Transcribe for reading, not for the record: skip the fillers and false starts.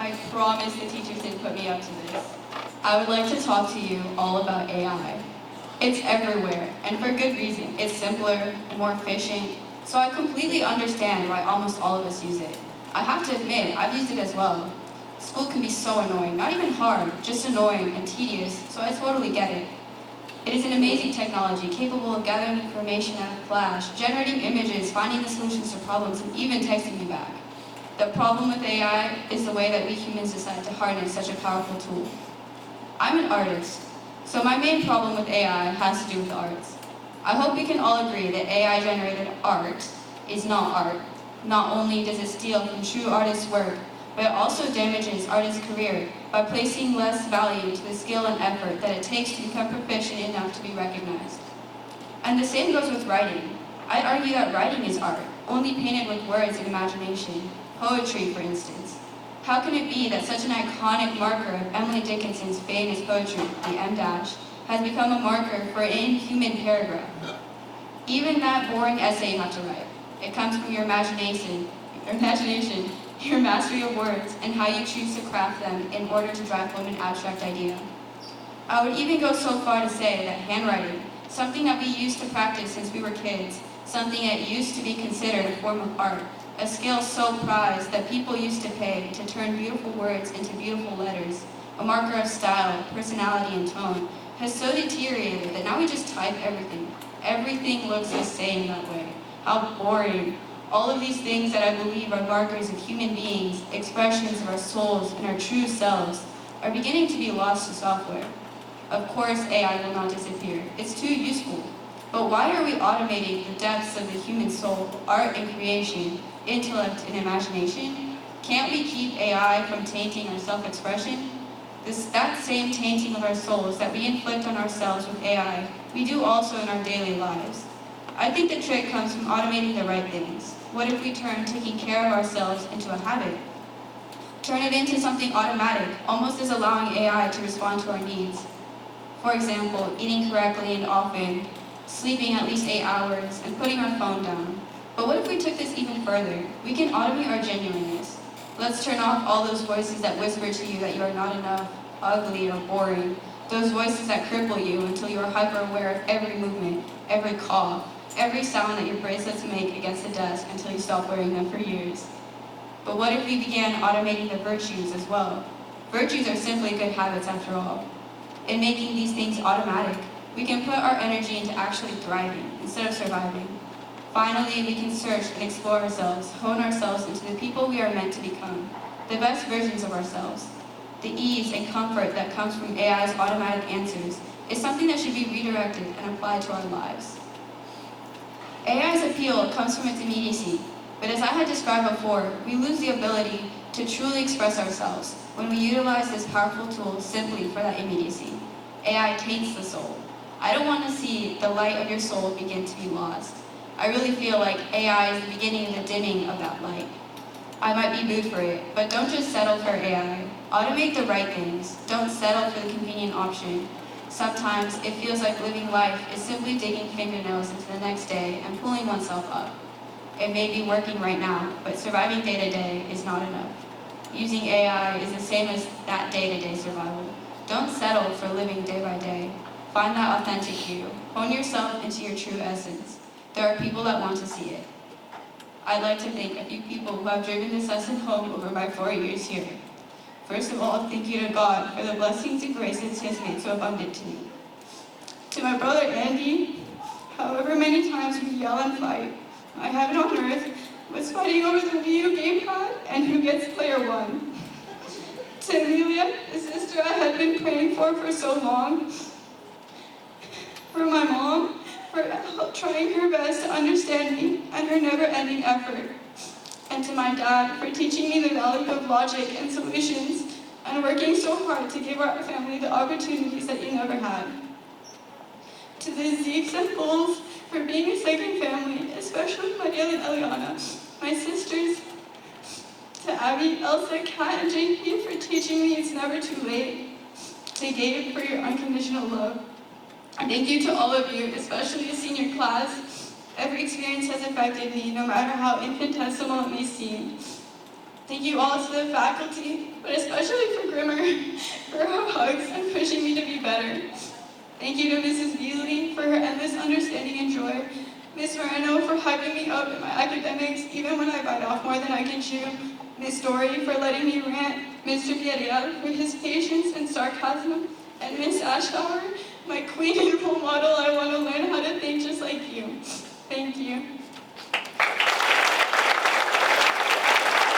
I promise the teachers didn't put me up to this. I would like to talk to you all about AI. It's everywhere, and for good reason. It's simpler and more efficient, so I completely understand why almost all of us use it. I have to admit, I've used it as well. School can be so annoying, not even hard, just annoying and tedious, so I totally get it. It is an amazing technology, capable of gathering information at a flash, generating images, finding the solutions to problems, and even texting you back. The problem with AI is the way that we humans decide to harness such a powerful tool. I'm an artist, so my main problem with AI has to do with the arts. I hope we can all agree that AI-generated art is not art. Not only does it steal from true artists' work, but it also damages artists' career by placing less value to the skill and effort that it takes to become proficient enough to be recognized. And the same goes with writing. I'd argue that writing is art, only painted with words and imagination. Poetry, for instance. How can it be that such an iconic marker of Emily Dickinson's famous poetry, the M dash, has become a marker for an inhuman paragraph? Even that boring essay you have to write. It comes from your imagination, your mastery of words, and how you choose to craft them in order to drive home an abstract idea. I would even go so far to say that handwriting, something that we used to practice since we were kids, something that used to be considered a form of art, a skill so prized that people used to pay to turn beautiful words into beautiful letters, a marker of style, personality, and tone, has so deteriorated that now we just type everything. Everything looks the same that way. How boring. All of these things that I believe are markers of human beings, expressions of our souls and our true selves, are beginning to be lost to software. Of course, AI will not disappear. It's too useful. But why are we automating the depths of the human soul, art and creation, intellect and imagination? Can't we keep AI from tainting our self-expression? That same tainting of our souls that we inflict on ourselves with AI, we do also in our daily lives. I think the trick comes from automating the right things. What if we turn taking care of ourselves into a habit? Turn it into something automatic, almost as allowing AI to respond to our needs. For example, eating correctly and often, sleeping at least 8 hours, and putting our phone down. But what if we took this even further? We can automate our genuineness. Let's turn off all those voices that whisper to you that you are not enough, ugly, or boring. Those voices that cripple you until you are hyper-aware of every movement, every cough, every sound that your bracelets make against the desk until you stop wearing them for years. But what if we began automating the virtues as well? Virtues are simply good habits after all. In making these things automatic, we can put our energy into actually thriving instead of surviving. Finally, we can search and explore ourselves, hone ourselves into the people we are meant to become, the best versions of ourselves. The ease and comfort that comes from AI's automatic answers is something that should be redirected and applied to our lives. AI's appeal comes from its immediacy, but as I had described before, we lose the ability to truly express ourselves when we utilize this powerful tool simply for that immediacy. AI taints the soul. I don't want to see the light of your soul begin to be lost. I really feel like AI is the beginning of the dimming of that light. I might be moved for it, but don't just settle for AI. Automate the right things. Don't settle for the convenient option. Sometimes it feels like living life is simply digging fingernails into the next day and pulling oneself up. It may be working right now, but surviving day to day is not enough. Using AI is the same as that day-to-day survival. Don't settle for living day by day. Find that authentic you. Hone yourself into your true essence. There are people that want to see it. I'd like to thank a few people who have driven this lesson home over my 4 years here. First of all, thank you to God for the blessings and graces He has made so abundant to me. To my brother Andy, however many times we yell and fight, my heaven on earth was fighting over the video game pad and who gets player one. To Amelia, the sister I had been praying for so long. For my mom, for trying her best to understand me and her never-ending effort. And to my dad for teaching me the value of logic and solutions and working so hard to give our family the opportunities that he never had. To the Zeeks and Bulls for being a second family, especially Mariel and Eliana, my sisters. To Abby, Elsa, Kat, and JP for teaching me it's never too late. To Gabe for your unconditional love. And thank you to all of you, especially the senior class. Every experience has affected me, no matter how infinitesimal it may seem. Thank you all to the faculty, but especially for Grimmer, for her hugs and pushing me to be better. Thank you to Mrs. Beasley for her endless understanding and joy, Miss Moreno for hyping me up in my academics even when I bite off more than I can chew, Miss Dory for letting me rant, Mr. Villarreal for his patience and sarcasm, and Miss Ashbauer, my queen and role model. I want to learn how to think just like you. Thank you.